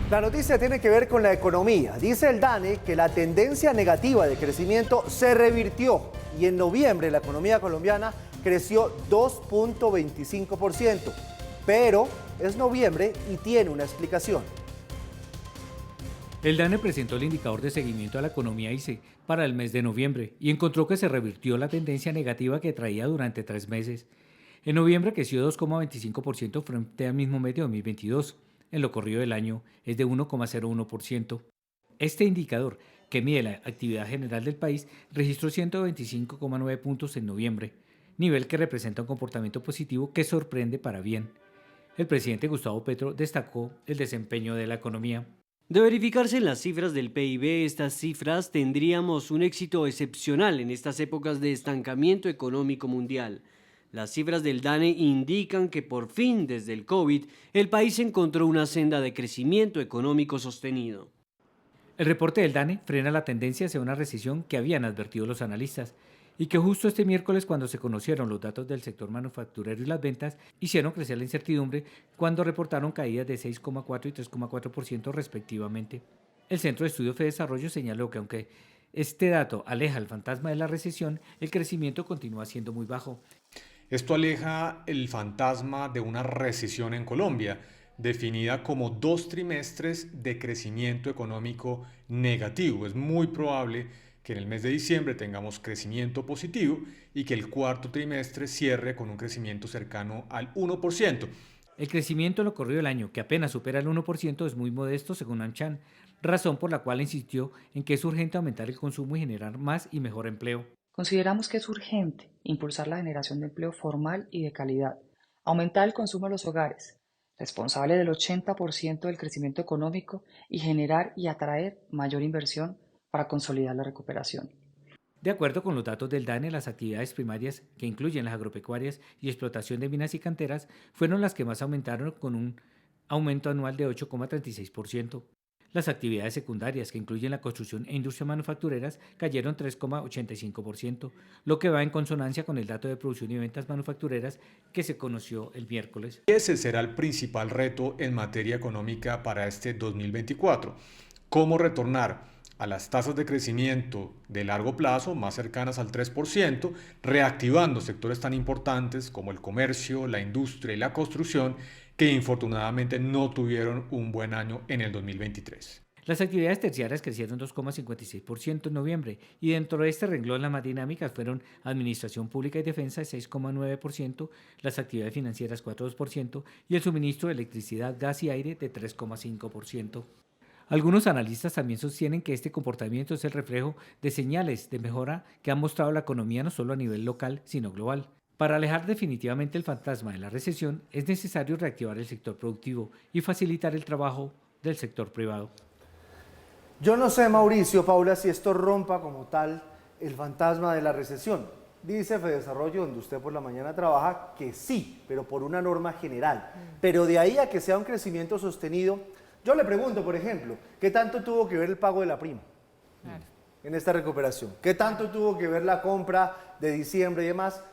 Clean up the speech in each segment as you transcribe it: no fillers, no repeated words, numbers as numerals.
La noticia tiene que ver con la economía. Dice el DANE que la tendencia negativa de crecimiento se revirtió y en noviembre la economía colombiana creció 2.25%. Pero es noviembre y tiene una explicación. El DANE presentó el indicador de seguimiento a la economía ICE para el mes de noviembre y encontró que se revirtió la tendencia negativa que traía durante 3 meses. En noviembre creció 2,25% frente al mismo mes de 2022. En lo corrido del año es de 1,01%. Este indicador, que mide la actividad general del país, registró 125,9 puntos en noviembre, nivel que representa un comportamiento positivo que sorprende para bien. El presidente Gustavo Petro destacó el desempeño de la economía. De verificarse las cifras del PIB, estas cifras tendríamos un éxito excepcional en estas épocas de estancamiento económico mundial. Las cifras del DANE indican que por fin, desde el COVID, el país encontró una senda de crecimiento económico sostenido. El reporte del DANE frena la tendencia hacia una recesión que habían advertido los analistas y que justo este miércoles, cuando se conocieron los datos del sector manufacturero y las ventas, hicieron crecer la incertidumbre cuando reportaron caídas de 6,4 y 3,4% respectivamente. El Centro de Estudio Fedesarrollo señaló que aunque este dato aleja el fantasma de la recesión, el crecimiento continúa siendo muy bajo. Esto aleja el fantasma de una recesión en Colombia, definida como 2 trimestres de crecimiento económico negativo. Es muy probable que en el mes de diciembre tengamos crecimiento positivo y que el cuarto trimestre cierre con un crecimiento cercano al 1%. El crecimiento en lo corrido del año, que apenas supera el 1%, es muy modesto según AmCham, razón por la cual insistió en que es urgente aumentar el consumo y generar más y mejor empleo. Consideramos que es urgente impulsar la generación de empleo formal y de calidad, aumentar el consumo de los hogares, responsable del 80% del crecimiento económico, y generar y atraer mayor inversión para consolidar la recuperación. De acuerdo con los datos del DANE, las actividades primarias, que incluyen las agropecuarias y explotación de minas y canteras, fueron las que más aumentaron con un aumento anual de 8,36%. Las actividades secundarias, que incluyen la construcción e industria manufactureras, cayeron 3,85%, lo que va en consonancia con el dato de producción y ventas manufactureras que se conoció el miércoles. Ese será el principal reto en materia económica para este 2024. ¿Cómo retornar a las tasas de crecimiento de largo plazo más cercanas al 3%, reactivando sectores tan importantes como el comercio, la industria y la construcción, que infortunadamente no tuvieron un buen año en el 2023? Las actividades terciarias crecieron 2,56% en noviembre y dentro de este renglón las más dinámicas fueron administración pública y defensa de 6,9%, las actividades financieras 4,2% y el suministro de electricidad, gas y aire de 3,5%. Algunos analistas también sostienen que este comportamiento es el reflejo de señales de mejora que ha mostrado la economía no solo a nivel local, sino global. Para alejar definitivamente el fantasma de la recesión, es necesario reactivar el sector productivo y facilitar el trabajo del sector privado. Yo no sé, Mauricio, Paula, si esto rompa como tal el fantasma de la recesión. Dice Fedesarrollo, donde usted por la mañana trabaja, que sí, pero por una norma general. Pero de ahí a que sea un crecimiento sostenido, yo le pregunto, por ejemplo, ¿qué tanto tuvo que ver el pago de la prima en esta recuperación? ¿Qué tanto tuvo que ver la compra de diciembre y demás?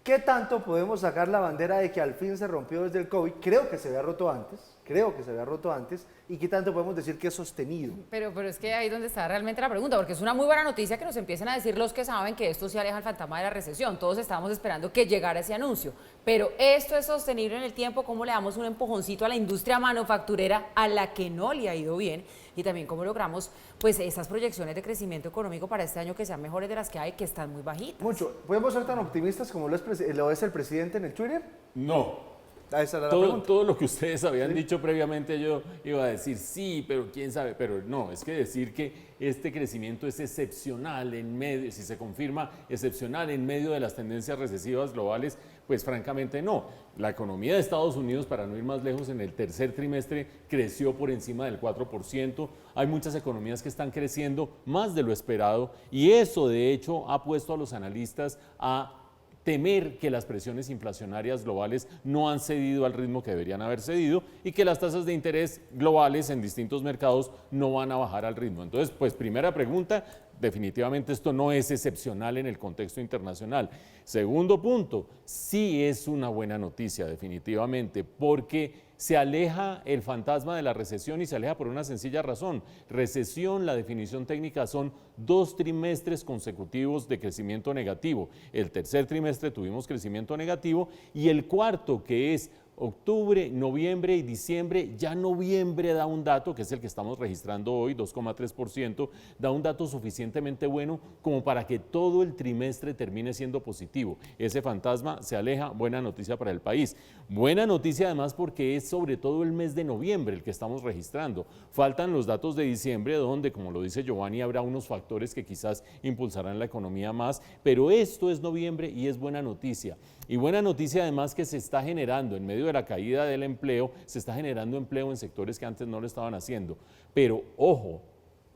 ¿Qué tanto podemos sacar la bandera de que al fin se rompió desde el COVID? Creo que se había roto antes, y qué tanto podemos decir que es sostenido. Pero es que ahí es donde está realmente la pregunta, porque es una muy buena noticia que nos empiecen a decir los que saben que esto se aleja el fantasma de la recesión. Todos estábamos esperando que llegara ese anuncio, pero esto es sostenible en el tiempo. ¿Cómo le damos un empujoncito a la industria manufacturera a la que no le ha ido bien? Y también cómo logramos pues esas proyecciones de crecimiento económico para este año que sean mejores de las que hay, que están muy bajitas. Mucho. ¿Podemos ser tan optimistas como lo es el presidente en el Twitter? No. Esa era la pregunta. Todo lo que ustedes habían dicho previamente, yo iba a decir sí, pero quién sabe, pero no, es que decir que este crecimiento es excepcional en medio, si se confirma, excepcional en medio de las tendencias recesivas globales, pues francamente no. La economía de Estados Unidos, para no ir más lejos, en el tercer trimestre creció por encima del 4%, hay muchas economías que están creciendo más de lo esperado y eso de hecho ha puesto a los analistas a temer que las presiones inflacionarias globales no han cedido al ritmo que deberían haber cedido y que las tasas de interés globales en distintos mercados no van a bajar al ritmo. Entonces, pues primera pregunta, definitivamente esto no es excepcional en el contexto internacional. Segundo punto, sí es una buena noticia definitivamente, porque se aleja el fantasma de la recesión y se aleja por una sencilla razón. Recesión, la definición técnica, son 2 trimestres consecutivos de crecimiento negativo. El tercer trimestre tuvimos crecimiento negativo y el cuarto, que es octubre, noviembre y diciembre, ya noviembre da un dato, que es el que estamos registrando hoy, 2,3%, da un dato suficientemente bueno como para que todo el trimestre termine siendo positivo. Ese fantasma se aleja, buena noticia para el país. Buena noticia además porque es sobre todo el mes de noviembre el que estamos registrando. Faltan los datos de diciembre donde, como lo dice Giovanni, habrá unos factores que quizás impulsarán la economía más, pero esto es noviembre y es buena noticia. Y buena noticia además que se está generando, en medio de la caída del empleo, se está generando empleo en sectores que antes no lo estaban haciendo. Pero ojo,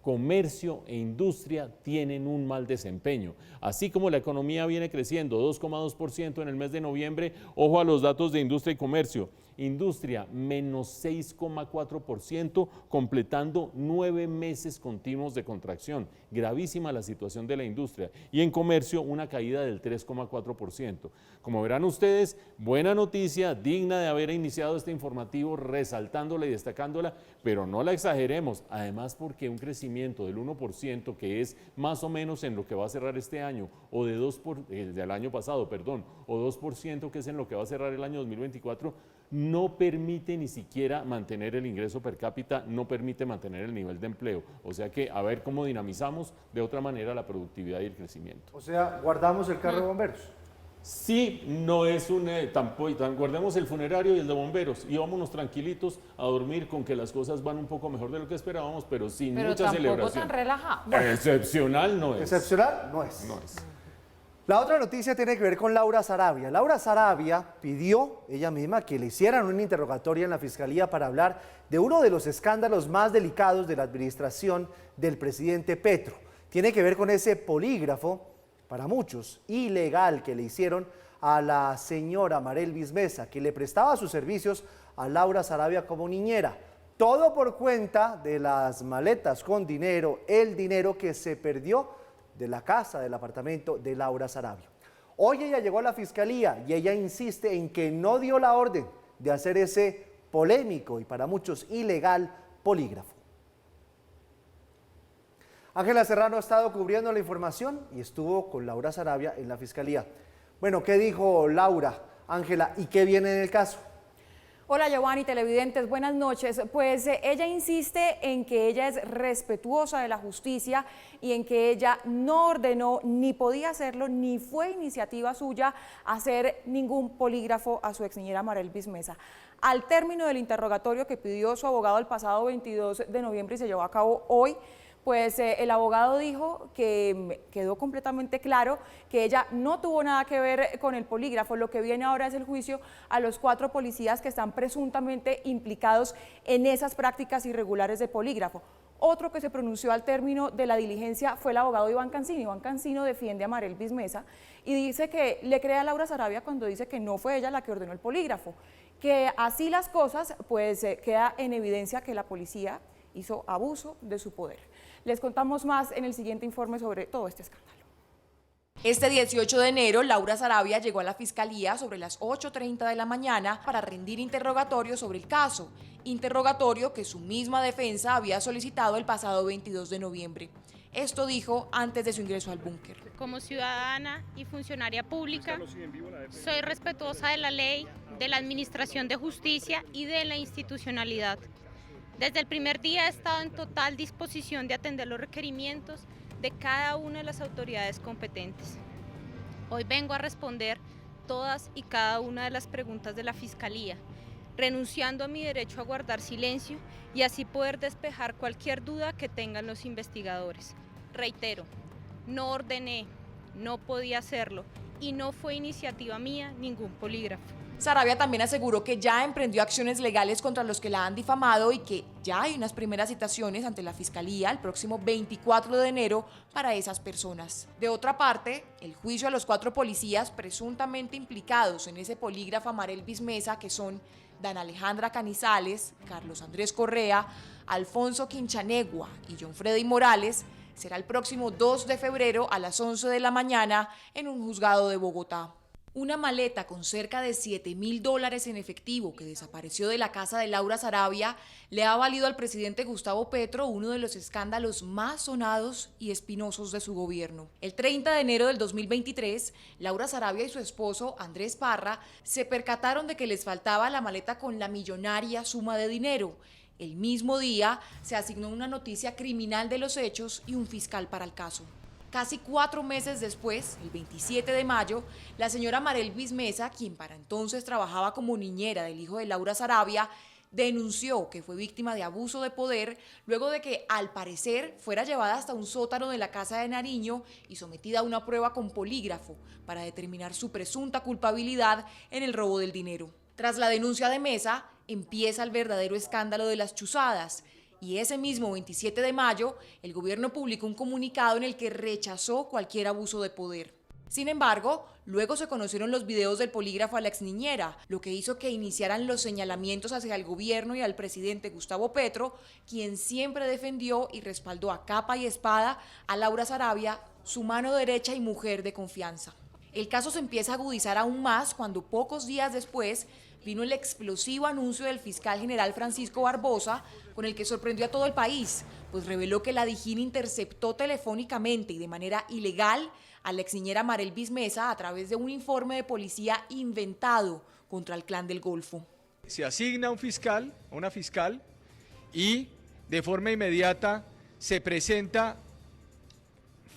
comercio e industria tienen un mal desempeño. Así como la economía viene creciendo 2,2% en el mes de noviembre, ojo a los datos de industria y comercio. Industria, menos 6,4%, completando 9 meses continuos de contracción. Gravísima la situación de la industria. Y en comercio, una caída del 3,4%. Como verán ustedes, buena noticia, digna de haber iniciado este informativo resaltándola y destacándola, pero no la exageremos. Además, porque un crecimiento del 1%, que es más o menos en lo que va a cerrar este año, o de del año pasado, perdón, o 2%, que es en lo que va a cerrar el año 2024, no permite ni siquiera mantener el ingreso per cápita, no permite mantener el nivel de empleo. O sea que a ver cómo dinamizamos de otra manera la productividad y el crecimiento. O sea, guardamos el carro de bomberos. Sí, no es tampoco, guardemos el funerario y el de bomberos y vámonos tranquilitos a dormir con que las cosas van un poco mejor de lo que esperábamos, pero sin mucha celebración. Pero tampoco tan relajado. Excepcional no es. Excepcional no es. No es. La otra noticia tiene que ver con Laura Sarabia. Laura Sarabia pidió ella misma que le hicieran un interrogatorio en la Fiscalía para hablar de uno de los escándalos más delicados de la administración del presidente Petro. Tiene que ver con ese polígrafo, para muchos, ilegal que le hicieron a la señora Marelvis Mesa, que le prestaba sus servicios a Laura Sarabia como niñera. Todo por cuenta de las maletas con dinero, el dinero que se perdió de la casa, del apartamento de Laura Sarabia. Hoy ella llegó a la Fiscalía y ella insiste en que no dio la orden de hacer ese polémico y para muchos ilegal polígrafo. Ángela Serrano ha estado cubriendo la información y estuvo con Laura Sarabia en la Fiscalía. Bueno, ¿qué dijo Laura, Ángela, y qué viene en el caso? Hola Giovanni, televidentes, buenas noches. Pues ella insiste en que ella es respetuosa de la justicia y en que ella no ordenó, ni podía hacerlo, ni fue iniciativa suya hacer ningún polígrafo a su exniñera Marelvis Mesa. Al término del interrogatorio que pidió su abogado el pasado 22 de noviembre y se llevó a cabo hoy, pues el abogado dijo que quedó completamente claro que ella no tuvo nada que ver con el polígrafo. Lo que viene ahora es el juicio a los 4 policías que están presuntamente implicados en esas prácticas irregulares de polígrafo. Otro que se pronunció al término de la diligencia fue el abogado Iván Cancino. Iván Cancino defiende a Marelvis Mesa y dice que le cree a Laura Sarabia cuando dice que no fue ella la que ordenó el polígrafo, que así las cosas, pues queda en evidencia que la policía hizo abuso de su poder. Les contamos más en el siguiente informe sobre todo este escándalo. Este 18 de enero, Laura Sarabia llegó a la Fiscalía sobre las 8:30 de la mañana para rendir interrogatorio sobre el caso, interrogatorio que su misma defensa había solicitado el pasado 22 de noviembre. Esto dijo antes de su ingreso al búnker. Como ciudadana y funcionaria pública, soy respetuosa de la ley, de la administración de justicia y de la institucionalidad. Desde el primer día he estado en total disposición de atender los requerimientos de cada una de las autoridades competentes. Hoy vengo a responder todas y cada una de las preguntas de la Fiscalía, renunciando a mi derecho a guardar silencio y así poder despejar cualquier duda que tengan los investigadores. Reitero, no ordené, no podía hacerlo y no fue iniciativa mía ningún polígrafo. Sarabia también aseguró que ya emprendió acciones legales contra los que la han difamado y que ya hay unas primeras citaciones ante la Fiscalía el próximo 24 de enero para esas personas. De otra parte, el juicio a los 4 policías presuntamente implicados en ese polígrafo a Marelvis Mesa, que son Dana Alejandra Canizales, Carlos Andrés Correa, Alfonso Quinchanegua y John Freddy Morales, Será el próximo 2 de febrero a las 11 de la mañana en un juzgado de Bogotá. Una maleta con cerca de $7.000 en efectivo que desapareció de la casa de Laura Sarabia le ha valido al presidente Gustavo Petro uno de los escándalos más sonados y espinosos de su gobierno. El 30 de enero del 2023, Laura Sarabia y su esposo, Andrés Parra, se percataron de que les faltaba la maleta con la millonaria suma de dinero. El mismo día se asignó una noticia criminal de los hechos y un fiscal para el caso. Casi 4 meses después, el 27 de mayo, la señora Marelvis Mesa, quien para entonces trabajaba como niñera del hijo de Laura Sarabia, denunció que fue víctima de abuso de poder luego de que, al parecer, fuera llevada hasta un sótano de la casa de Nariño y sometida a una prueba con polígrafo para determinar su presunta culpabilidad en el robo del dinero. Tras la denuncia de Mesa, empieza el verdadero escándalo de las chuzadas. Y ese mismo 27 de mayo, el gobierno publicó un comunicado en el que rechazó cualquier abuso de poder. Sin embargo, luego se conocieron los videos del polígrafo a la exniñera, lo que hizo que iniciaran los señalamientos hacia el gobierno y al presidente Gustavo Petro, quien siempre defendió y respaldó a capa y espada a Laura Sarabia, su mano derecha y mujer de confianza. El caso se empieza a agudizar aún más cuando pocos días después vino el explosivo anuncio del fiscal general Francisco Barbosa, con el que sorprendió a todo el país, pues reveló que la Dijín interceptó telefónicamente y de manera ilegal a la exniñera Marelvis Mesa a través de un informe de policía inventado contra el Clan del Golfo. Se asigna un fiscal, una fiscal, y de forma inmediata se presenta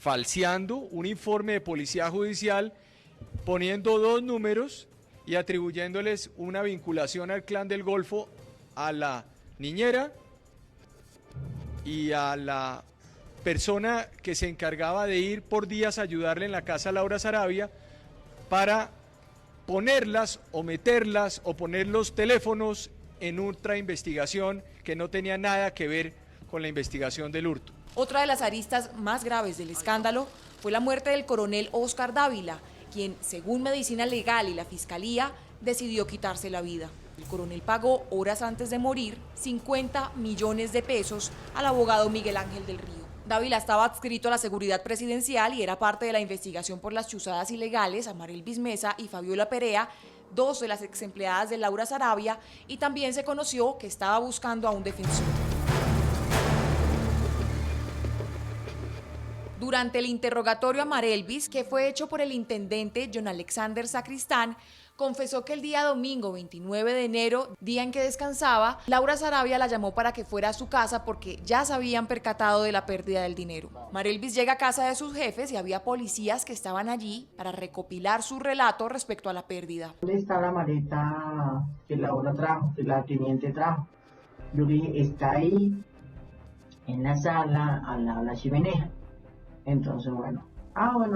falseando un informe de policía judicial, poniendo 2 números y atribuyéndoles una vinculación al Clan del Golfo a la niñera y a la persona que se encargaba de ir por días a ayudarle en la casa a Laura Sarabia para ponerlas o meterlas o poner los teléfonos en otra investigación que no tenía nada que ver con la investigación del hurto. Otra de las aristas más graves del escándalo fue la muerte del coronel Óscar Dávila, quien, según Medicina Legal y la Fiscalía, decidió quitarse la vida. El coronel pagó horas antes de morir 50 millones de pesos al abogado Miguel Ángel del Río. Dávila estaba adscrito a la seguridad presidencial y era parte de la investigación por las chuzadas ilegales a Marelvis Mesa y Fabiola Perea, 2 de las exempleadas de Laura Sarabia, y también se conoció que estaba buscando a un defensor. Durante el interrogatorio a Marelvis, que fue hecho por el intendente John Alexander Sacristán, confesó que el día domingo 29 de enero, día en que descansaba, Laura Sarabia la llamó para que fuera a su casa porque ya se habían percatado de la pérdida del dinero. Marelvis llega a casa de sus jefes y había policías que estaban allí para recopilar su relato respecto a la pérdida. ¿Dónde está la maleta que Laura trajo, que la teniente trajo? Yo le dije, está ahí en la sala, a la chimenea. Entonces, bueno,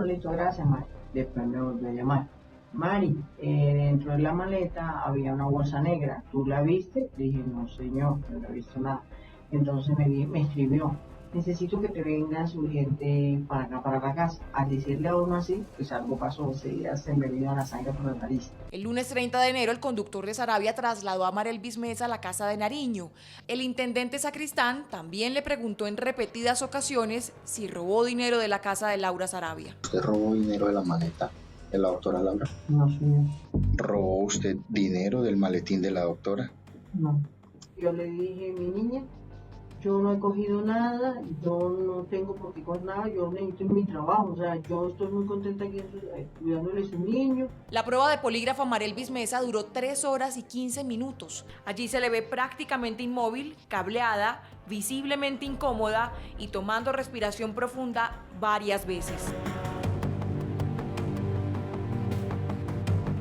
listo, gracias, Mari. Después me volvió a llamar. Mari, dentro de la maleta había una bolsa negra. ¿Tú la viste? Le dije, no, señor, no he visto nada. Entonces me escribió, necesito que te vengas urgente para acá, para la casa. Al decirle a uno así, pues algo pasó, se me vino la sangre por la nariz. El lunes 30 de enero, el conductor de Sarabia trasladó a Marelvis Mesa a la casa de Nariño. El intendente Sacristán también le preguntó en repetidas ocasiones si robó dinero de la casa de Laura Sarabia. ¿Usted robó dinero de la maleta de la doctora Laura? No, señor. ¿Robó usted dinero del maletín de la doctora? No. Yo le dije, mi niña, yo no he cogido nada, yo no tengo por qué coger nada, yo necesito mi trabajo, o sea, yo estoy muy contenta aquí cuidándole a su niño. La prueba de polígrafo a Marelvis Mesa duró 3 horas y 15 minutos. Allí se le ve prácticamente inmóvil, cableada, visiblemente incómoda y tomando respiración profunda varias veces.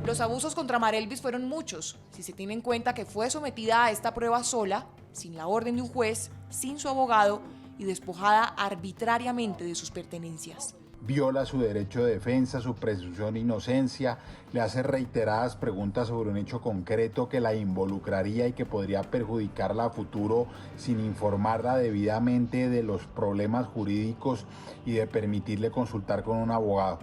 Los abusos contra Marelvis fueron muchos, si se tiene en cuenta que fue sometida a esta prueba sola, sin la orden de un juez, sin su abogado y despojada arbitrariamente de sus pertenencias. Viola su derecho de defensa, su presunción de inocencia, le hace reiteradas preguntas sobre un hecho concreto que la involucraría y que podría perjudicarla a futuro sin informarla debidamente de los problemas jurídicos y de permitirle consultar con un abogado.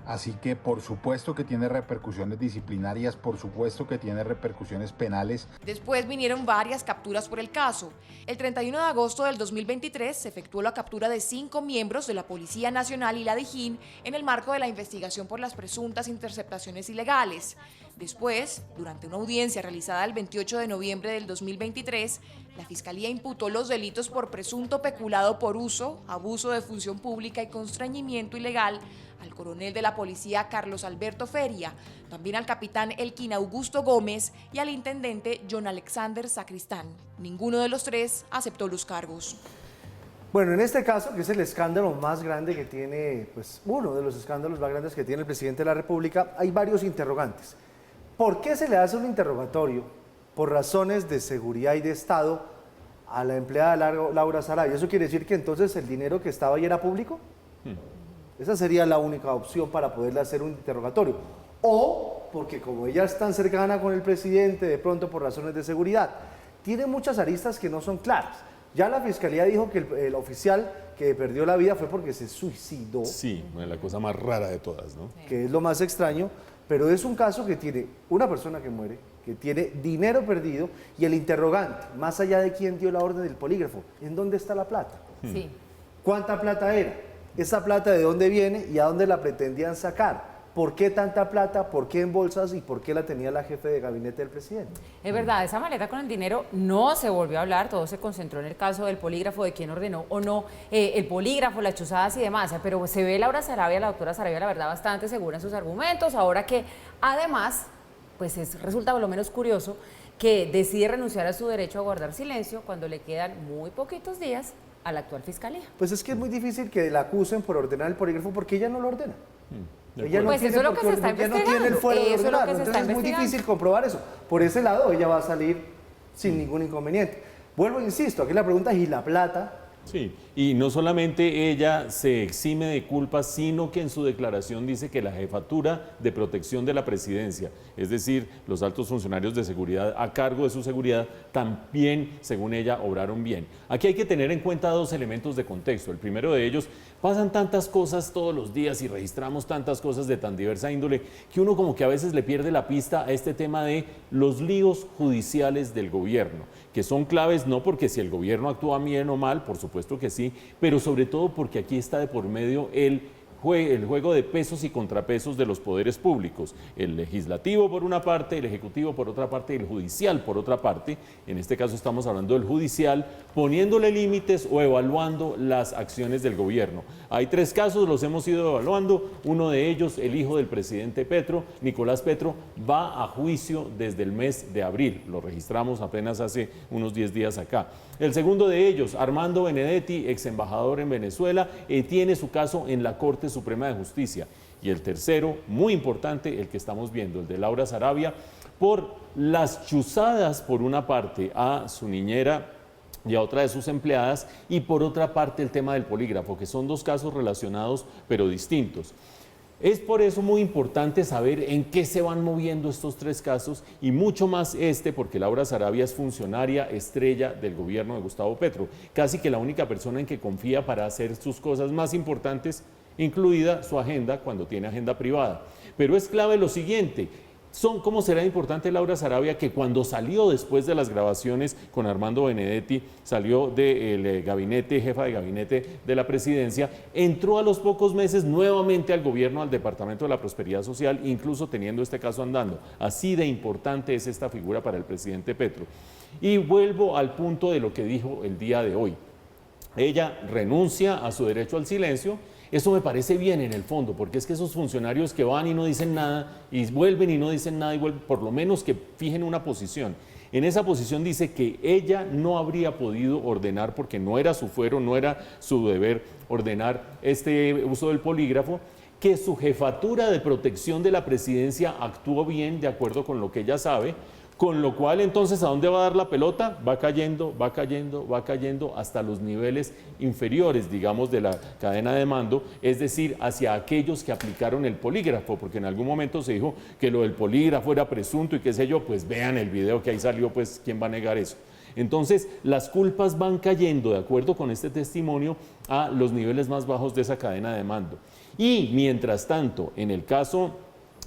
Así que por supuesto que tiene repercusiones disciplinarias, por supuesto que tiene repercusiones penales. Después vinieron varias capturas por el caso. El 31 de agosto del 2023 se efectuó la captura de 5 miembros de la Policía Nacional y la DIJÍN en el marco de la investigación por las presuntas interceptaciones ilegales. Después, durante una audiencia realizada el 28 de noviembre del 2023, la Fiscalía imputó los delitos por presunto peculado por uso, abuso de función pública y constreñimiento ilegal al coronel de la policía Carlos Alberto Feria, también al capitán Elkin Augusto Gómez y al intendente John Alexander Sacristán. Ninguno de los tres aceptó los cargos. Bueno, en este caso, que es el escándalo más grande que tiene, pues uno de los escándalos más grandes que tiene el presidente de la República, hay varios interrogantes. ¿Por qué se le hace un interrogatorio por razones de seguridad y de Estado a la empleada Laura Sarabia? ¿Eso quiere decir que entonces el dinero que estaba ahí era público? Esa sería la única opción para poderle hacer un interrogatorio. O porque como ella es tan cercana con el presidente, de pronto por razones de seguridad. Tiene muchas aristas que no son claras. Ya la Fiscalía dijo que el oficial que perdió la vida fue porque se suicidó. Sí, la cosa más rara de todas, ¿no? Que es lo más extraño, pero es un caso que tiene una persona que muere, que tiene dinero perdido y el interrogante, más allá de quién dio la orden del polígrafo, ¿en dónde está la plata? Sí. ¿Cuánta plata era? ¿Esa plata de dónde viene y a dónde la pretendían sacar? ¿Por qué tanta plata? ¿Por qué en bolsas? ¿Y por qué la tenía la jefe de gabinete del presidente? Es verdad, esa maleta con el dinero no se volvió a hablar, todo se concentró en el caso del polígrafo, de quién ordenó o no el polígrafo, las chuzadas y demás, pero se ve Laura Sarabia, la doctora Sarabia, la verdad, bastante segura en sus argumentos, ahora que además, pues resulta por lo menos curioso que decide renunciar a su derecho a guardar silencio cuando le quedan muy poquitos días a la actual fiscalía. Pues es que es muy difícil que la acusen por ordenar el polígrafo porque ella no lo ordena. Ella no pues tiene eso es lo que se está investigando. No tiene el fuero de Eso es lo ordenarlo. que se Entonces está es muy investigando. difícil comprobar eso. Por ese lado ella va a salir sin ningún inconveniente. Vuelvo, insisto, aquí la pregunta es ¿y la plata? Sí, y no solamente ella se exime de culpa, sino que en su declaración dice que la jefatura de protección de la presidencia, es decir, los altos funcionarios de seguridad a cargo de su seguridad, también, según ella, obraron bien. Aquí hay que tener en cuenta dos elementos de contexto. El primero de ellos, pasan tantas cosas todos los días y registramos tantas cosas de tan diversa índole que uno como que a veces le pierde la pista a este tema de los líos judiciales del gobierno, que son claves no porque si el gobierno actúa bien o mal, por supuesto que sí, pero sobre todo porque aquí está de por medio el juego de pesos y contrapesos de los poderes públicos, el legislativo por una parte, el ejecutivo por otra parte y el judicial por otra parte. En este caso estamos hablando del judicial, poniéndole límites o evaluando las acciones del gobierno. Hay tres casos, los hemos ido evaluando, uno de ellos, el hijo del presidente Petro, Nicolás Petro, va a juicio desde el mes de abril, lo registramos apenas hace unos 10 días acá. El segundo de ellos, Armando Benedetti, ex embajador en Venezuela, tiene su caso en la Corte Suprema de Justicia. Y el tercero, muy importante, el que estamos viendo, el de Laura Sarabia, por las chuzadas por una parte a su niñera y a otra de sus empleadas, y por otra parte el tema del polígrafo, que son dos casos relacionados pero distintos. Es por eso muy importante saber en qué se van moviendo estos tres casos y mucho más porque Laura Sarabia es funcionaria estrella del gobierno de Gustavo Petro, casi que la única persona en que confía para hacer sus cosas más importantes, incluida su agenda cuando tiene agenda privada. Pero es clave lo siguiente. ¿Cómo será importante Laura Sarabia que cuando salió después de las grabaciones con Armando Benedetti, salió del gabinete, jefa de gabinete de la presidencia, entró a los pocos meses nuevamente al gobierno, al Departamento de la Prosperidad Social, incluso teniendo este caso andando? Así de importante es esta figura para el presidente Petro. Y vuelvo al punto de lo que dijo el día de hoy. Ella renuncia a su derecho al silencio. Eso me parece bien en el fondo, porque es que esos funcionarios que van y no dicen nada, y vuelven y no dicen nada, y vuelven, por lo menos que fijen una posición. En esa posición dice que ella no habría podido ordenar, porque no era su fuero, no era su deber ordenar este uso del polígrafo, que su jefatura de protección de la presidencia actuó bien, de acuerdo con lo que ella sabe, con lo cual entonces ¿a dónde va a dar la pelota? Va cayendo, va cayendo, va cayendo hasta los niveles inferiores, digamos, de la cadena de mando, es decir, hacia aquellos que aplicaron el polígrafo, porque en algún momento se dijo que lo del polígrafo era presunto y qué sé yo, pues vean el video que ahí salió, pues ¿quién va a negar eso? Entonces, las culpas van cayendo, de acuerdo con este testimonio, a los niveles más bajos de esa cadena de mando. Y mientras tanto, en el caso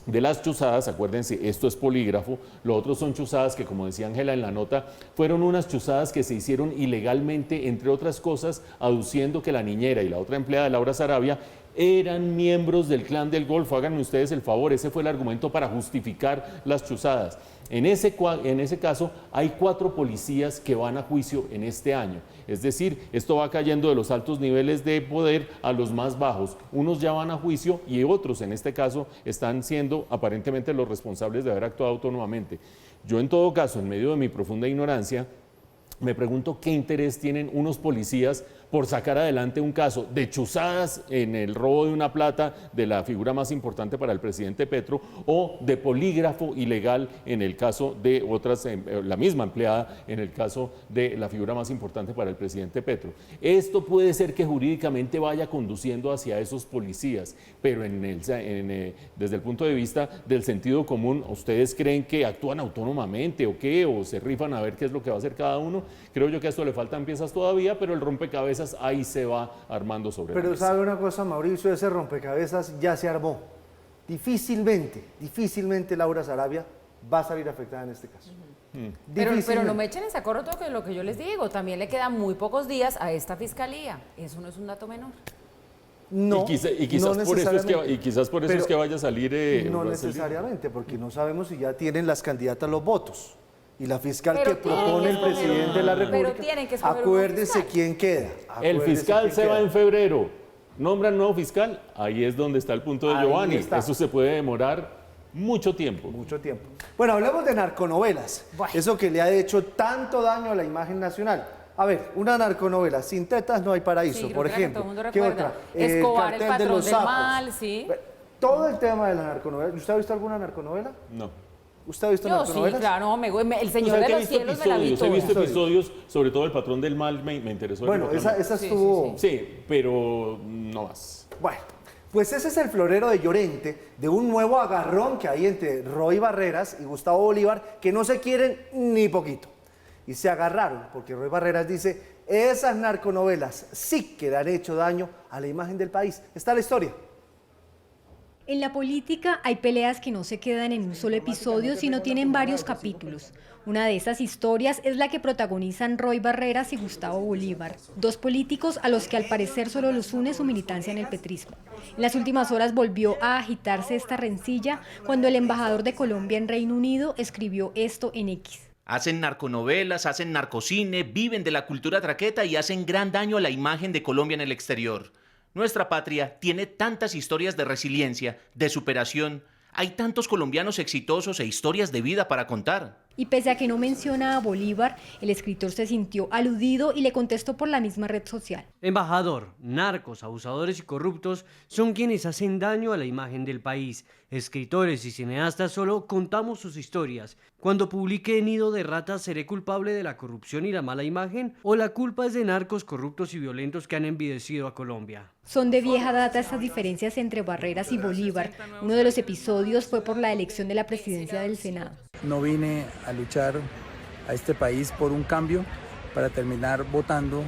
de las chuzadas, acuérdense, esto es polígrafo, lo otro son chuzadas que, como decía Ángela en la nota, fueron unas chuzadas que se hicieron ilegalmente, entre otras cosas, aduciendo que la niñera y la otra empleada, Laura Sarabia, eran miembros del Clan del Golfo. Háganme ustedes el favor, ese fue el argumento para justificar las chuzadas. En ese caso, hay 4 policías que van a juicio en este año. Es decir, esto va cayendo de los altos niveles de poder a los más bajos. Unos ya van a juicio y otros, en este caso, están siendo aparentemente los responsables de haber actuado autónomamente. Yo, en todo caso, en medio de mi profunda ignorancia, me pregunto qué interés tienen unos policías por sacar adelante un caso de chuzadas en el robo de una plata de la figura más importante para el presidente Petro, o de polígrafo ilegal en el caso de otras, la misma empleada en el caso de la figura más importante para el presidente Petro. Esto puede ser que jurídicamente vaya conduciendo hacia esos policías, pero desde el punto de vista del sentido común, ¿ustedes creen que actúan autónomamente o qué? ¿O se rifan a ver qué es lo que va a hacer cada uno? Creo yo que a esto le faltan piezas todavía, pero el rompecabezas ahí se va armando sobre la mesa. Pero sabe una cosa, Mauricio, ese rompecabezas ya se armó. Difícilmente Laura Sarabia va a salir afectada en este caso. Pero no me echen en saco roto que lo que yo les digo, también le quedan muy pocos días a esta fiscalía. Eso no es un dato menor. No, y quizás no por eso es que vaya a salir. No necesariamente, porque no sabemos si ya tienen las candidatas los votos. Y la fiscal que propone el presidente de la República, acuérdese quién queda. El fiscal se va en febrero, nombran nuevo fiscal, ahí es donde está el punto de Giovanni. Eso se puede demorar mucho tiempo. Bueno, hablemos de narconovelas, eso que le ha hecho tanto daño a la imagen nacional. A ver, una narconovela, sin tetas no hay paraíso, por ejemplo. ¿Qué otra? Escobar, el patrón del mal, sí. Todo el tema de la narconovela. ¿Usted ha visto alguna narconovela? No. ¿Usted ha visto narconovelas? Sí, claro, el Señor de los Cielos me la vi toda. He visto episodios, sobre todo El Patrón del Mal, me interesó. Bueno, esa estuvo... Sí, pero no más. Bueno, pues ese es el florero de Llorente, de un nuevo agarrón que hay entre Roy Barreras y Gustavo Bolívar, que no se quieren ni poquito. Y se agarraron, porque Roy Barreras dice, esas narconovelas sí que le han hecho daño a la imagen del país. Está la historia. En la política hay peleas que no se quedan en un solo episodio, sino tienen varios capítulos. Una de esas historias es la que protagonizan Roy Barreras y Gustavo Bolívar, 2 políticos a los que al parecer solo los une su militancia en el petrismo. En las últimas horas volvió a agitarse esta rencilla cuando el embajador de Colombia en Reino Unido escribió esto en X. Hacen narconovelas, hacen narcocine, viven de la cultura traqueta y hacen gran daño a la imagen de Colombia en el exterior. Nuestra patria tiene tantas historias de resiliencia, de superación. Hay tantos colombianos exitosos e historias de vida para contar. Y pese a que no menciona a Bolívar, el escritor se sintió aludido y le contestó por la misma red social. Embajador, narcos, abusadores y corruptos son quienes hacen daño a la imagen del país. Escritores y cineastas solo contamos sus historias. Cuando publique Nido de Ratas, ¿seré culpable de la corrupción y la mala imagen? ¿O la culpa es de narcos corruptos y violentos que han envilecido a Colombia? Son de vieja data estas diferencias entre Barreras y Bolívar. Uno de los episodios fue por la elección de la presidencia del Senado. No vine a luchar a este país por un cambio para terminar votando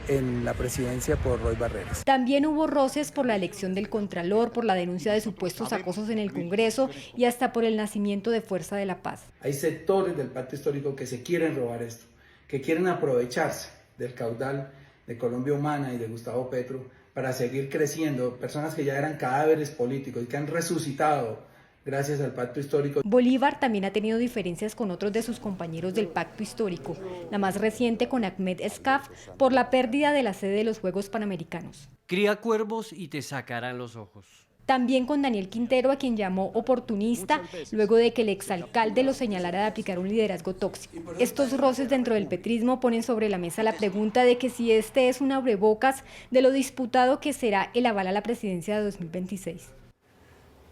en la presidencia por Roy Barreras. También hubo roces por la elección del Contralor, por la denuncia de supuestos acosos en el Congreso y hasta por el nacimiento de Fuerza de la Paz. Hay sectores del pacto histórico que se quieren robar esto, que quieren aprovecharse del caudal de Colombia Humana y de Gustavo Petro para seguir creciendo, personas que ya eran cadáveres políticos y que han resucitado gracias al pacto histórico. Bolívar también ha tenido diferencias con otros de sus compañeros del pacto histórico, la más reciente con Ahmed Escaf por la pérdida de la sede de los Juegos Panamericanos. Cría cuervos y te sacarán los ojos. También con Daniel Quintero, a quien llamó oportunista, luego de que el exalcalde lo señalara de aplicar un liderazgo tóxico. Estos roces dentro del petrismo ponen sobre la mesa la pregunta de que si este es un abrebocas de lo disputado que será el aval a la presidencia de 2026.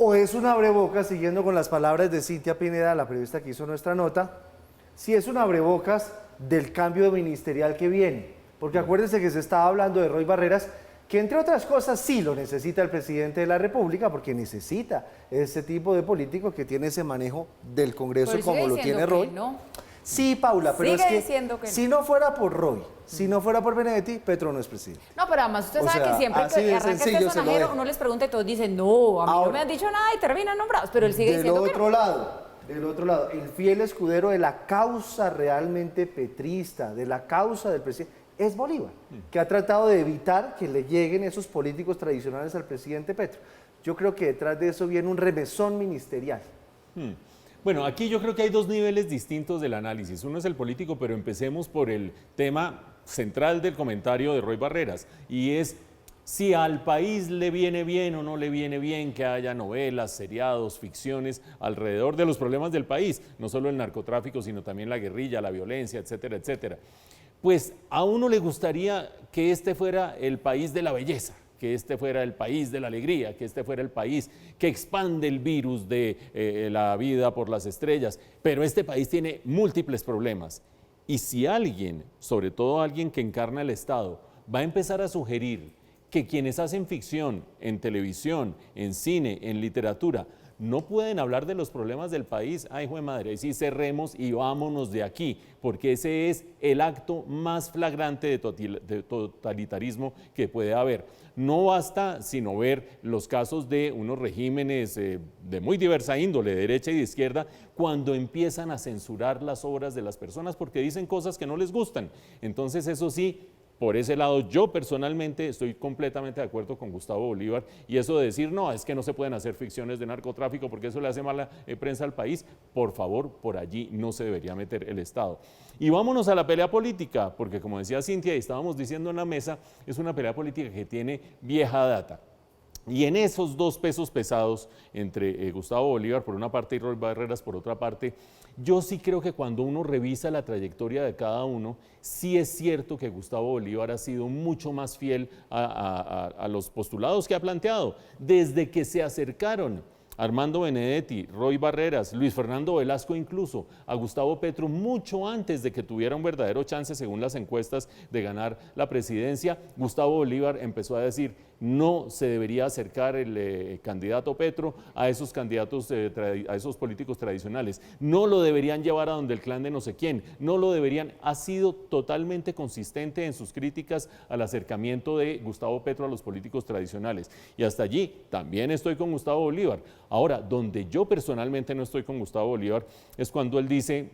O es un abrebocas, siguiendo con las palabras de Cintia Pineda, la periodista que hizo nuestra nota, si es un abrebocas del cambio ministerial que viene. Porque acuérdense que se estaba hablando de Roy Barreras, que entre otras cosas sí lo necesita el presidente de la República, porque necesita ese tipo de político que tiene ese manejo del Congreso como lo tiene Roy. Sí, Paula, pero Sigue es que, diciendo que no. si no fuera por Roy, si no fuera por Benedetti, Petro no es presidente. No, pero además usted O sabe sea, que siempre así que de arranca este sencillo se lo sonajero, dejo. uno les pregunta y todos dicen, no, a mí no Ahora, me han dicho nada y terminan nombrados, pero él sigue Del diciendo que otro no. lado, el fiel escudero de la causa realmente petrista, de la causa del presidente, es Bolívar, que ha tratado de evitar que le lleguen esos políticos tradicionales al presidente Petro. Yo creo que detrás de eso viene un remesón ministerial. Bueno, aquí yo creo que hay dos niveles distintos del análisis. Uno es el político, pero empecemos por el tema central del comentario de Roy Barreras, y es si al país le viene bien o no le viene bien que haya novelas, seriados, ficciones alrededor de los problemas del país, no solo el narcotráfico, sino también la guerrilla, la violencia, etcétera, etcétera. Pues a uno le gustaría que este fuera el país de la belleza, que este fuera el país de la alegría, que este fuera el país que expande el virus de la vida por las estrellas, pero este país tiene múltiples problemas. Y si alguien, sobre todo alguien que encarna el Estado, va a empezar a sugerir que quienes hacen ficción en televisión, en cine, en literatura, no pueden hablar de los problemas del país, ay, hijo de madre, sí cerremos y vámonos de aquí, porque ese es el acto más flagrante de totalitarismo que puede haber. No basta sino ver los casos de unos regímenes de muy diversa índole, de derecha y de izquierda, cuando empiezan a censurar las obras de las personas porque dicen cosas que no les gustan. Entonces, eso sí, por ese lado, yo personalmente estoy completamente de acuerdo con Gustavo Bolívar, y eso de decir, no, es que no se pueden hacer ficciones de narcotráfico porque eso le hace mala prensa al país, por favor, por allí no se debería meter el Estado. Y vámonos a la pelea política, porque como decía Cintia y estábamos diciendo en la mesa, es una pelea política que tiene vieja data. Y en esos dos pesos pesados entre Gustavo Bolívar por una parte y Roy Barreras por otra parte, yo sí creo que cuando uno revisa la trayectoria de cada uno, sí es cierto que Gustavo Bolívar ha sido mucho más fiel a los postulados que ha planteado. Desde que se acercaron Armando Benedetti, Roy Barreras, Luis Fernando Velasco incluso, a Gustavo Petro mucho antes de que tuviera un verdadero chance, según las encuestas, de ganar la presidencia, Gustavo Bolívar empezó a decir, no se debería acercar el candidato Petro a esos candidatos, a esos políticos tradicionales, no lo deberían llevar a donde el clan de no sé quién, no lo deberían, ha sido totalmente consistente en sus críticas al acercamiento de Gustavo Petro a los políticos tradicionales, y hasta allí también estoy con Gustavo Bolívar. Ahora, donde yo personalmente no estoy con Gustavo Bolívar es cuando él dice,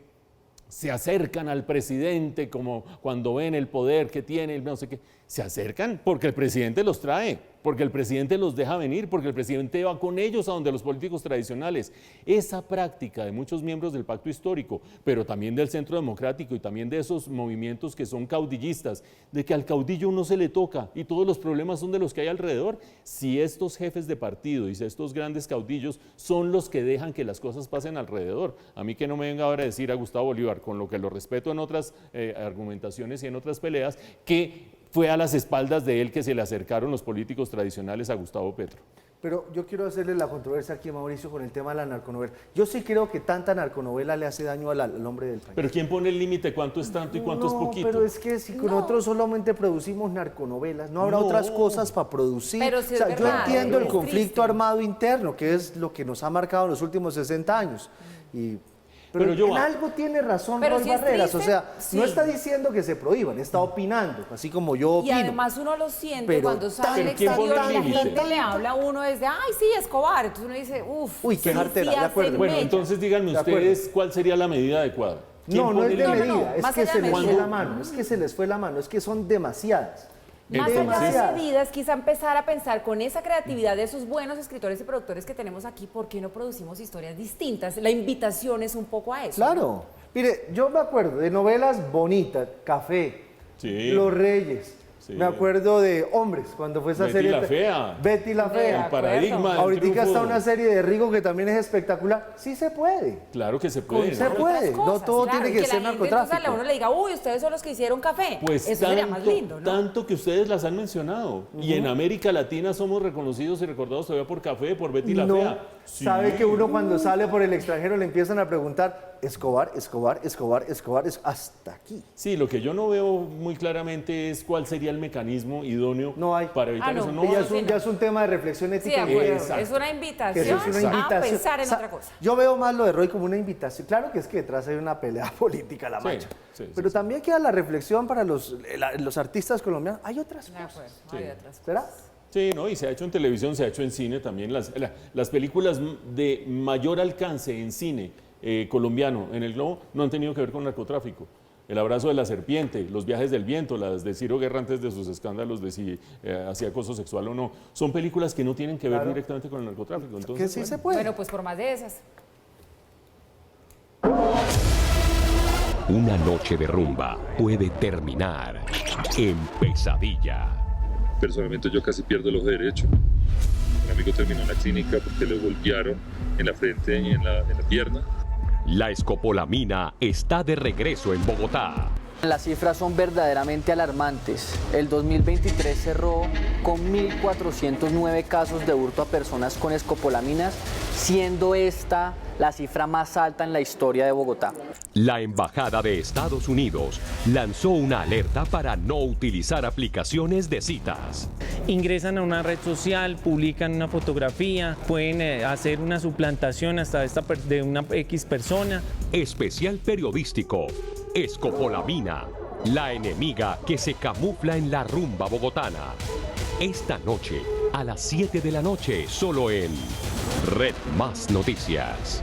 se acercan al presidente como cuando ven el poder que tiene, no sé qué, se acercan porque el presidente los trae, porque el presidente los deja venir, porque el presidente va con ellos a donde los políticos tradicionales. Esa práctica de muchos miembros del pacto histórico, pero también del Centro Democrático y también de esos movimientos que son caudillistas, de que al caudillo no se le toca y todos los problemas son de los que hay alrededor. Si estos jefes de partido y si estos grandes caudillos son los que dejan que las cosas pasen alrededor, a mí que no me venga ahora a decir a Gustavo Bolívar, con lo que lo respeto en otras argumentaciones y en otras peleas, que fue a las espaldas de él que se le acercaron los políticos tradicionales a Gustavo Petro. Pero yo quiero hacerle la controversia aquí a Mauricio con el tema de la narconovela. Yo sí creo que tanta narconovela le hace daño al hombre del país. Pero ¿quién pone el límite? ¿Cuánto es tanto y cuánto es poquito? Pero es que si nosotros solamente producimos narconovelas, no habrá otras cosas para producir. Pero si es yo verdad, entiendo el es conflicto triste. armado interno, que es lo que nos ha marcado en los últimos 60 años. Pero yo en algo tiene razón Pero Roy si es Barreras, triste, o sea, sí. no está diciendo que se prohíban, está opinando, así como yo opino. Y además uno lo siente Pero cuando sale al ¿quién pone exterior el y la límite? gente le habla a uno desde, ay, sí, Escobar. Entonces uno dice, uff, Uy, qué jartera, de acuerdo. Bueno, entonces díganme De acuerdo. ustedes cuál sería la medida adecuada. ¿Quién No, no pone es el de límite? medida, es más que allá se de les fue medida. la mano, es que se les fue la mano, es que son demasiadas. Más allá Entonces- de medidas, quizá empezar a pensar con esa creatividad de esos buenos escritores y productores que tenemos aquí, ¿por qué no producimos historias distintas? La invitación es un poco a eso. Claro. Mire, yo me acuerdo de novelas bonitas, Café, Sí. Los Reyes. Sí. Me acuerdo de Hombres, cuando fue esa Betty serie. la Fea. Betty la Fea. El paradigma del Ahorita triunfo. está una serie de Rigo que también es espectacular. Sí se puede. Claro que se puede. Se ¿no? puede. Otras No cosas, todo claro, tiene y que ser la gente entonces a narcotráfico. uno le diga, uy, ustedes son los que hicieron café. Pues Eso sería más lindo, ¿no? tanto que ustedes las han mencionado. Y en América Latina somos reconocidos y recordados todavía por Café, por Betty la No, Fea. Sí. sabe que uno cuando sale por el extranjero le empiezan a preguntar, Escobar, hasta aquí. Sí, lo que yo no veo muy claramente es cuál sería el mecanismo idóneo para evitar eso. Ya es un tema de reflexión ética. Sí, es una invitación a pensar en otra cosa. Yo veo más lo de Roy como una invitación. Claro que es que detrás hay una pelea política, la mancha. Pero también queda la reflexión para los artistas colombianos. Hay otras cosas. ¿Será? Sí, ¿no? Y se ha hecho en televisión, se ha hecho en cine también. Las películas de mayor alcance en cine colombiano en el globo no han tenido que ver con narcotráfico. El abrazo de la serpiente, Los viajes del viento, las de Ciro Guerra antes de sus escándalos de si hacía acoso sexual o no, son películas que no tienen que ver directamente con el narcotráfico. Entonces, que sí se puede. Bueno, pues por más de esas. Una noche de rumba puede terminar en pesadilla. Personalmente yo casi pierdo el ojo derecho. Un amigo terminó en la clínica porque le golpearon en la frente y en la pierna. La escopolamina está de regreso en Bogotá. Las cifras son verdaderamente alarmantes. El 2023 cerró con 1.409 casos de hurto a personas con escopolaminas, siendo esta la cifra más alta en la historia de Bogotá. La Embajada de Estados Unidos lanzó una alerta para no utilizar aplicaciones de citas. Ingresan a una red social, publican una fotografía, pueden hacer una suplantación hasta de una X persona. Especial periodístico. Escopolamina, la enemiga que se camufla en la rumba bogotana. Esta noche, a las 7 de la noche, solo en Red Más Noticias.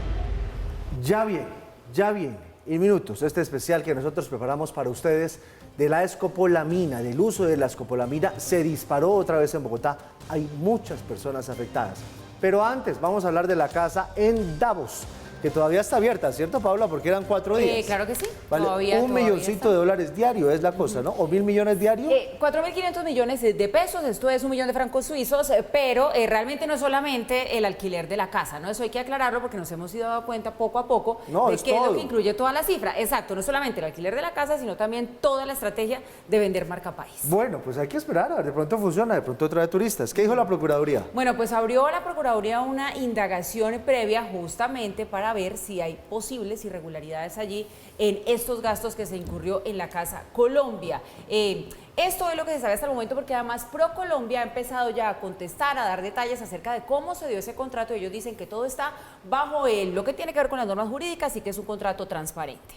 Ya viene, en minutos, este especial que nosotros preparamos para ustedes de la escopolamina, del uso de la escopolamina. Se disparó otra vez en Bogotá, hay muchas personas afectadas. Pero antes vamos a hablar de la casa en Davos, que todavía está abierta, ¿cierto, Paula? Porque eran 4 días. Claro que sí. Vale, todavía milloncito de dólares diario es la cosa, ¿no? ¿O 1.000 millones diarios? 4.500 millones de pesos, esto es 1 millón de francos suizos, pero realmente no es solamente el alquiler de la casa, ¿no? Eso hay que aclararlo porque nos hemos ido dando cuenta poco a poco de qué es lo que incluye toda la cifra. Exacto, no solamente el alquiler de la casa, sino también toda la estrategia de vender marca país. Bueno, pues hay que esperar, a ver, de pronto funciona, de pronto trae turistas. ¿Qué dijo la Procuraduría? Bueno, pues abrió la Procuraduría una indagación previa justamente para ver si hay posibles irregularidades allí en estos gastos que se incurrió en la Casa Colombia. Esto es lo que se sabe hasta el momento porque además ProColombia ha empezado ya a contestar, a dar detalles acerca de cómo se dio ese contrato. Ellos dicen que todo está bajo lo que tiene que ver con las normas jurídicas y que es un contrato transparente.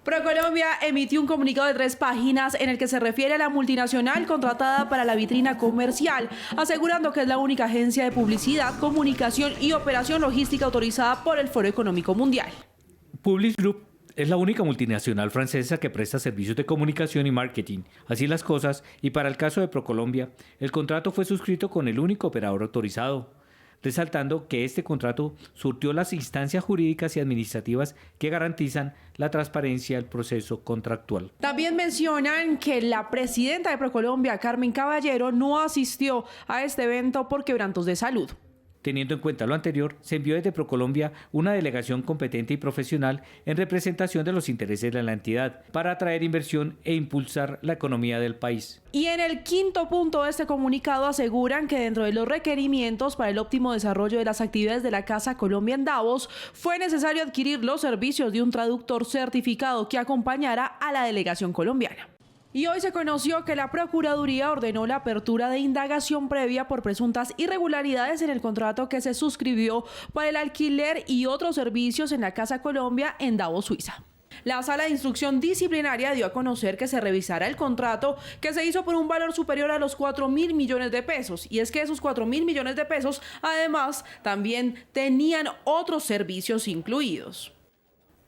ProColombia emitió un comunicado de 3 páginas en el que se refiere a la multinacional contratada para la vitrina comercial, asegurando que es la única agencia de publicidad, comunicación y operación logística autorizada por el Foro Económico Mundial. Publicis Group es la única multinacional francesa que presta servicios de comunicación y marketing. Así las cosas, y para el caso de ProColombia, el contrato fue suscrito con el único operador autorizado, resaltando que este contrato surtió las instancias jurídicas y administrativas que garantizan la transparencia del proceso contractual. También mencionan que la presidenta de ProColombia, Carmen Caballero, no asistió a este evento por quebrantos de salud. Teniendo en cuenta lo anterior, se envió desde ProColombia una delegación competente y profesional en representación de los intereses de la entidad para atraer inversión e impulsar la economía del país. Y en el quinto punto de este comunicado aseguran que dentro de los requerimientos para el óptimo desarrollo de las actividades de la Casa Colombia en Davos, fue necesario adquirir los servicios de un traductor certificado que acompañara a la delegación colombiana. Y hoy se conoció que la Procuraduría ordenó la apertura de indagación previa por presuntas irregularidades en el contrato que se suscribió para el alquiler y otros servicios en la Casa Colombia en Davos, Suiza. La Sala de Instrucción Disciplinaria dio a conocer que se revisara el contrato que se hizo por un valor superior a los 4.000 millones de pesos. Y es que esos 4.000 millones de pesos, además, también tenían otros servicios incluidos.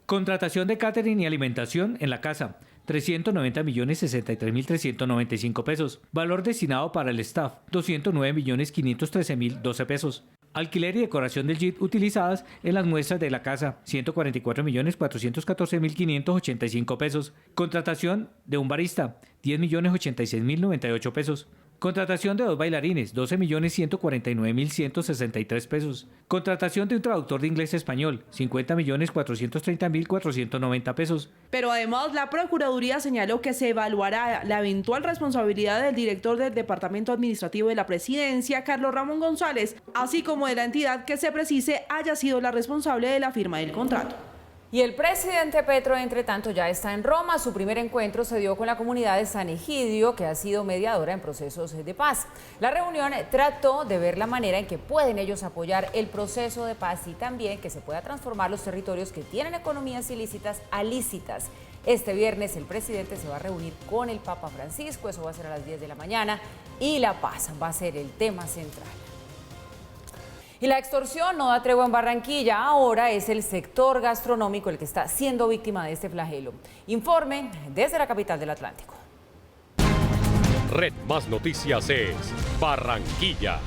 Contratación de catering y alimentación en la casa. 390.063.395 pesos. Valor destinado para el staff, 209.513.012 pesos. Alquiler y decoración del JIT utilizadas en las muestras de la casa, 144.414.585 pesos. Contratación de un barista, 10.086.098 pesos. Contratación de 2 bailarines, 12.149.163 pesos. Contratación de un traductor de inglés-español, 50.430.490 pesos. Pero además la Procuraduría señaló que se evaluará la eventual responsabilidad del director del Departamento Administrativo de la Presidencia, Carlos Ramón González, así como de la entidad que se precise haya sido la responsable de la firma del contrato. Y el presidente Petro, entre tanto, ya está en Roma. Su primer encuentro se dio con la comunidad de San Egidio, que ha sido mediadora en procesos de paz. La reunión trató de ver la manera en que pueden ellos apoyar el proceso de paz y también que se pueda transformar los territorios que tienen economías ilícitas a lícitas. Este viernes el presidente se va a reunir con el Papa Francisco, eso va a ser a las 10 de la mañana, y la paz va a ser el tema central. Y la extorsión no da tregua en Barranquilla. Ahora es el sector gastronómico el que está siendo víctima de este flagelo. Informe desde la capital del Atlántico. Red Más Noticias es Barranquilla.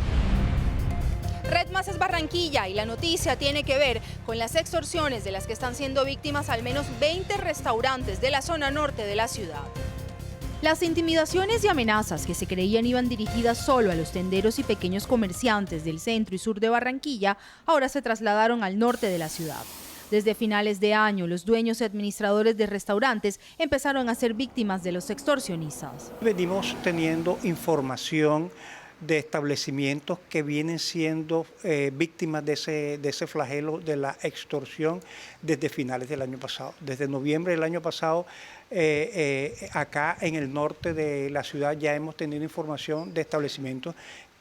Red Más es Barranquilla y la noticia tiene que ver con las extorsiones de las que están siendo víctimas al menos 20 restaurantes de la zona norte de la ciudad. Las intimidaciones y amenazas que se creían iban dirigidas solo a los tenderos y pequeños comerciantes del centro y sur de Barranquilla ahora se trasladaron al norte de la ciudad. Desde finales de año, los dueños y administradores de restaurantes empezaron a ser víctimas de los extorsionistas. Venimos teniendo información de establecimientos que vienen siendo víctimas de ese flagelo de la extorsión desde finales del año pasado. Desde noviembre del año pasado, acá en el norte de la ciudad ya hemos tenido información de establecimientos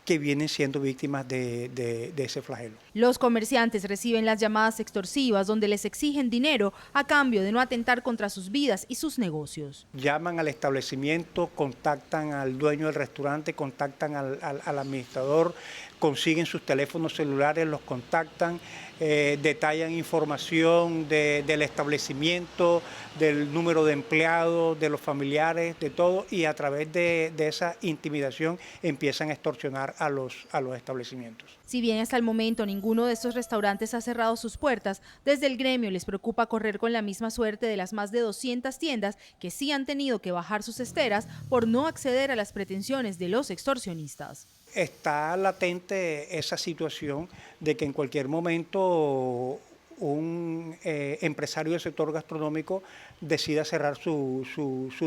que vienen siendo víctimas de ese flagelo. Los comerciantes reciben las llamadas extorsivas donde les exigen dinero a cambio de no atentar contra sus vidas y sus negocios. Llaman al establecimiento, contactan al dueño del restaurante, contactan al administrador, consiguen sus teléfonos celulares, los contactan, detallan información del establecimiento, del número de empleados, de los familiares, de todo, y a través de esa intimidación empiezan a extorsionar a los establecimientos. Si bien hasta el momento ninguno de estos restaurantes ha cerrado sus puertas, desde el gremio les preocupa correr con la misma suerte de las más de 200 tiendas que sí han tenido que bajar sus esteras por no acceder a las pretensiones de los extorsionistas. Está latente esa situación de que en cualquier momento un empresario del sector gastronómico decida cerrar su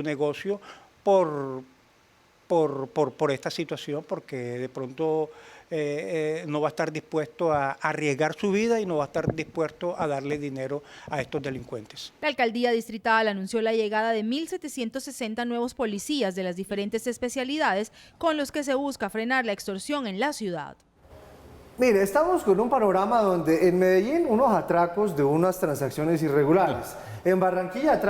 negocio por esta situación, porque de pronto no va a estar dispuesto a arriesgar su vida y no va a estar dispuesto a darle dinero a estos delincuentes. La alcaldía distrital anunció la llegada de 1.760 nuevos policías de las diferentes especialidades con los que se busca frenar la extorsión en la ciudad. Mire, estamos con un panorama donde en Medellín unos atracos de unas transacciones irregulares, en Barranquilla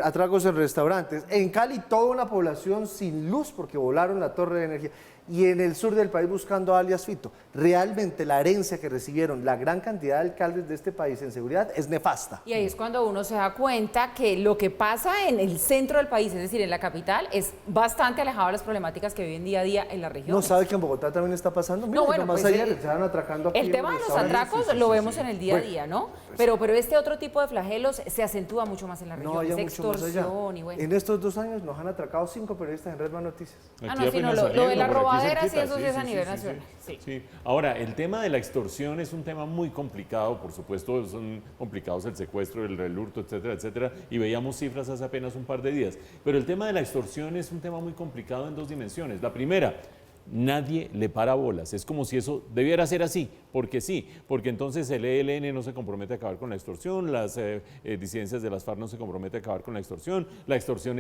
atracos en restaurantes, en Cali toda una población sin luz porque volaron la torre de energía, y en el sur del país buscando alias Fito. Realmente la herencia que recibieron la gran cantidad de alcaldes de este país en seguridad es nefasta. Y ahí es cuando uno se da cuenta que lo que pasa en el centro del país, es decir, en la capital, es bastante alejado de las problemáticas que viven día a día en la región. ¿No sabe que en Bogotá también está pasando? Mira, no, bueno, pues ayer se van atracando aquí. El tema de los atracos lo vemos en el día a día, ¿no? Pero este otro tipo de flagelos se acentúa mucho más en la región, es extorsión y bueno. En estos 2 años nos han atracado 5 periodistas en Red Más Noticias. No, sino lo de la robadera, sí, eso sí es a nivel nacional. Sí. Ahora, el tema de la extorsión es un tema muy complicado, por supuesto, son complicados el secuestro, el hurto, etcétera, etcétera, y veíamos cifras hace apenas un par de días. Pero el tema de la extorsión es un tema muy complicado en 2 dimensiones. La primera, nadie le para bolas, es como si eso debiera ser así, porque sí, porque entonces el ELN no se compromete a acabar con la extorsión, las disidencias de las FARC no se comprometen a acabar con la extorsión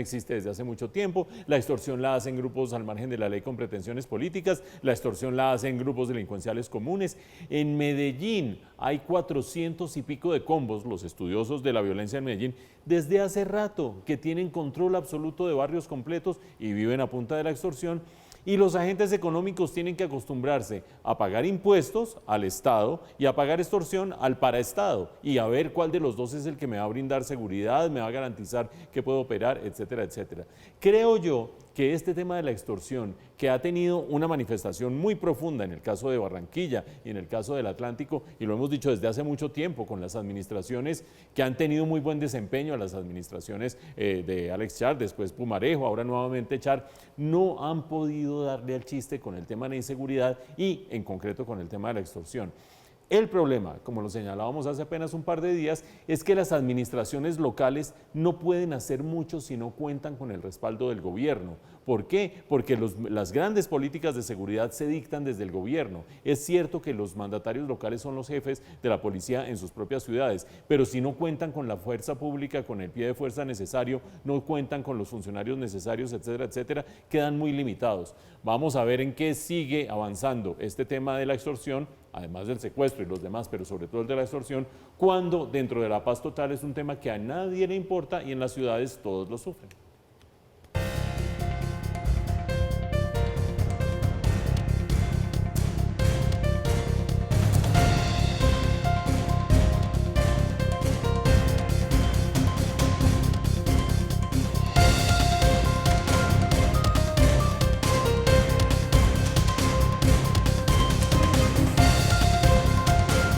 existe desde hace mucho tiempo, la extorsión la hacen grupos al margen de la ley con pretensiones políticas, la extorsión la hacen grupos delincuenciales comunes. En Medellín hay 400 y pico de combos, los estudiosos de la violencia en Medellín, desde hace rato, que tienen control absoluto de barrios completos y viven a punta de la extorsión. Y los agentes económicos tienen que acostumbrarse a pagar impuestos al Estado y a pagar extorsión al paraestado y a ver cuál de los dos es el que me va a brindar seguridad, me va a garantizar que puedo operar, etcétera, etcétera. Creo yo que este tema de la extorsión, que ha tenido una manifestación muy profunda en el caso de Barranquilla y en el caso del Atlántico, y lo hemos dicho desde hace mucho tiempo con las administraciones que han tenido muy buen desempeño, las administraciones de Alex Char, después Pumarejo, ahora nuevamente Char, no han podido querido darle al chiste con el tema de la inseguridad y en concreto con el tema de la extorsión. El problema, como lo señalábamos hace apenas un par de días, es que las administraciones locales no pueden hacer mucho si no cuentan con el respaldo del gobierno. ¿Por qué? Porque las grandes políticas de seguridad se dictan desde el gobierno. Es cierto que los mandatarios locales son los jefes de la policía en sus propias ciudades, pero si no cuentan con la fuerza pública, con el pie de fuerza necesario, no cuentan con los funcionarios necesarios, etcétera, etcétera, quedan muy limitados. Vamos a ver en qué sigue avanzando este tema de la extorsión, además del secuestro y los demás, pero sobre todo el de la extorsión, cuando dentro de la paz total es un tema que a nadie le importa y en las ciudades todos lo sufren.